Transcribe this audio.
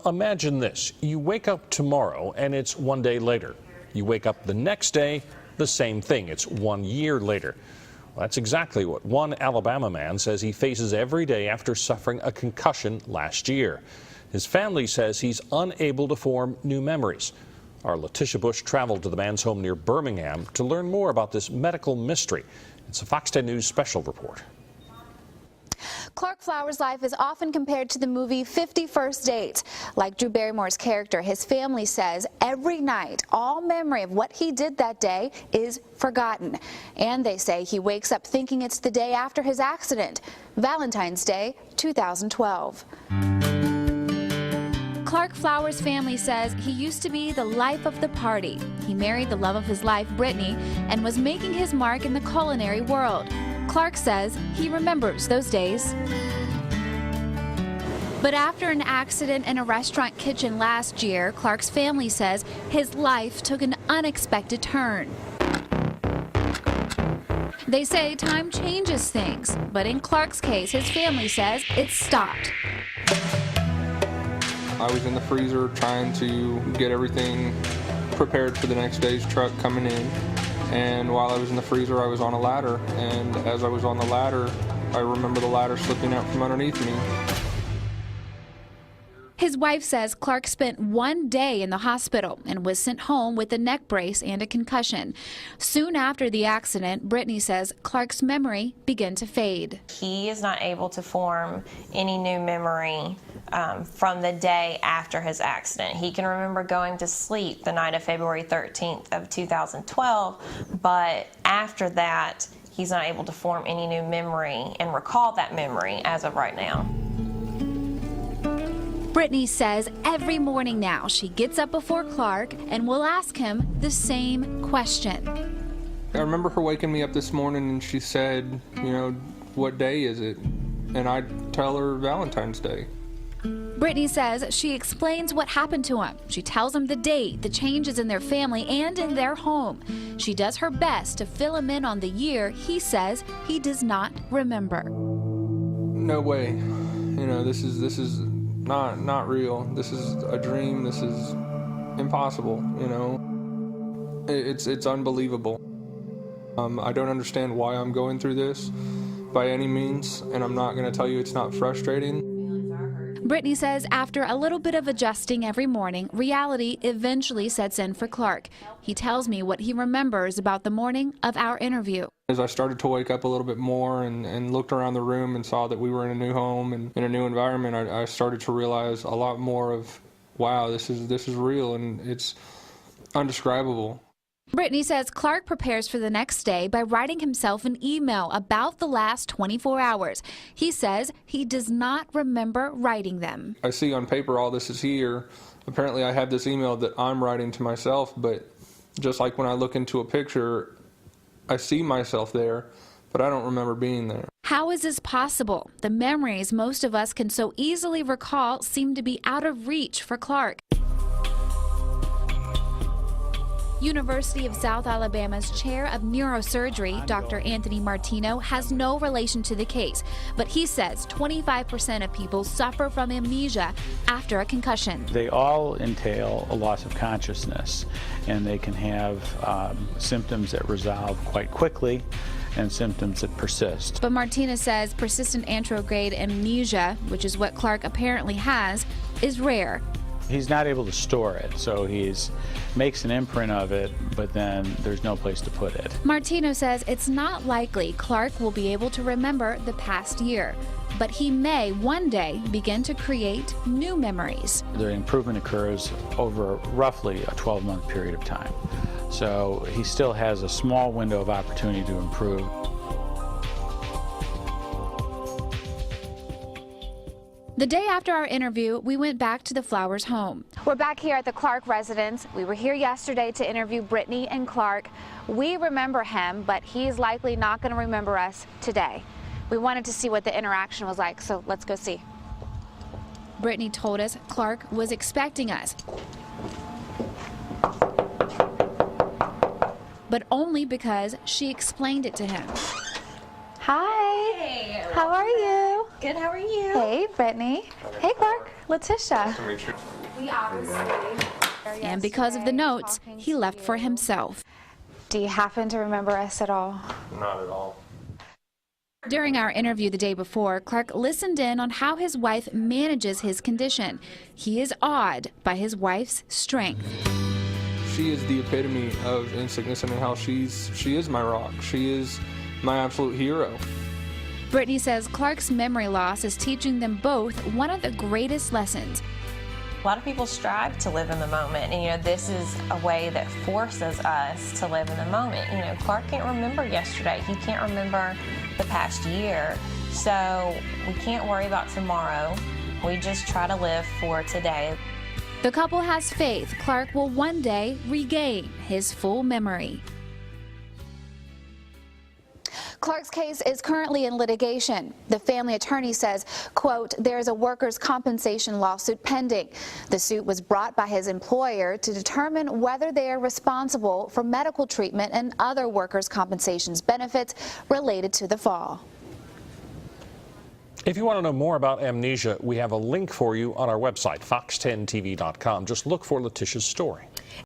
imagine this. You wake up tomorrow and it's 1 day later. You wake up the next day, the same thing. It's 1 year later. Well, that's exactly what one Alabama man says he faces every day after suffering a concussion last year. His family says he's unable to form new memories. Our Letitia Bush traveled to the man's home near Birmingham to learn more about this medical mystery. It's a Fox 10 News special report. Clark Flowers' life is often compared to the movie 50 First Dates. Like Drew Barrymore's character, his family says every night, all memory of what he did that day is forgotten. And they say he wakes up thinking it's the day after his accident, Valentine's Day, 2012. Clark Flowers' family says he used to be the life of the party. He married the love of his life, Brittany, and was making his mark in the culinary world. Clark says he remembers those days. But after an accident in a restaurant kitchen last year, Clark's family says his life took an unexpected turn. They say time changes things, but in Clark's case, his family says it stopped. I was in the freezer trying to get everything prepared for the next day's truck coming in. And while I was in the freezer, I was on a ladder. And as I was on the ladder, I remember the ladder slipping out from underneath me. His wife says Clark spent 1 day in the hospital and was sent home with a neck brace and a concussion. Soon after the accident, Brittany says Clark's memory began to fade. He is not able to form any new memory from the day after his accident. He can remember going to sleep the night of February 13th of 2012, but after that, he's not able to form any new memory and recall that memory as of right now. Brittany says every morning now she gets up before Clark and will ask him the same question. I remember her waking me up this morning and she said, you know, what day is it? And I tell her Valentine's Day. Brittany says she explains what happened to him. She tells him the date, the changes in their family and in their home. She does her best to fill him in on the year he says he does not remember. No way. You know, this is not real. This is a dream. This is impossible, you know. It's unbelievable. I don't understand why I'm going through this by any means, and I'm not going to tell you it's not frustrating. Brittany says after a little bit of adjusting every morning, reality eventually sets in for Clark. He tells me what he remembers about the morning of our interview. As I started to wake up a little bit more and looked around the room and saw that we were in a new home and in a new environment, I started to realize a lot more of, wow, this is real and it's undescribable. Brittany says Clark prepares for the next day by writing himself an email about the last 24 hours. He says he does not remember writing them. I see on paper all this is here. Apparently I have this email that I'm writing to myself, but just like when I look into a picture, I see myself there, but I don't remember being there. How is this possible? The memories most of us can so easily recall seem to be out of reach for Clark. University of South Alabama's chair of neurosurgery, Dr. Anthony Martino, has no relation to the case, but he says 25% of people suffer from amnesia after a concussion. They all entail a loss of consciousness, and they can have symptoms that resolve quite quickly and symptoms that persist. But Martina says persistent anterograde amnesia, which is what Clark apparently has, is rare. He's not able to store it, so he makes an imprint of it, but then there's no place to put it. Martino says it's not likely Clark will be able to remember the past year, but he may one day begin to create new memories. The improvement occurs over roughly a 12-month period of time, so he still has a small window of opportunity to improve. The day after our interview, we went back to the Flowers home. We're back here at the Clark residence. We were here yesterday to interview Brittany and Clark. We remember him, but he's likely not going to remember us today. We wanted to see what the interaction was like, so let's go see. Brittany told us Clark was expecting us, but only because she explained it to him. Hi. Hey. How are you? Good, how are you? Hey, Brittany. Hey, Clark. Letitia. And because of the notes, he left for himself. Do you happen to remember us at all? Not at all. During our interview the day before, Clark listened in on how his wife manages his condition. He is awed by his wife's strength. She is the epitome of insignificance and how she is my rock. She is my absolute hero. Brittany says Clark's memory loss is teaching them both one of the greatest lessons. A lot of people strive to live in the moment, and this is a way that forces us to live in the moment. Clark can't remember yesterday. He can't remember the past year. So we can't worry about tomorrow. We just try to live for today. The couple has faith Clark will one day regain his full memory. Clark's case is currently in litigation. The family attorney says, quote, there's a workers' compensation lawsuit pending. The suit was brought by his employer to determine whether they are responsible for medical treatment and other workers' compensation benefits related to the fall. If you want to know more about amnesia, we have a link for you on our website, fox10tv.com. Just look for Letitia's story.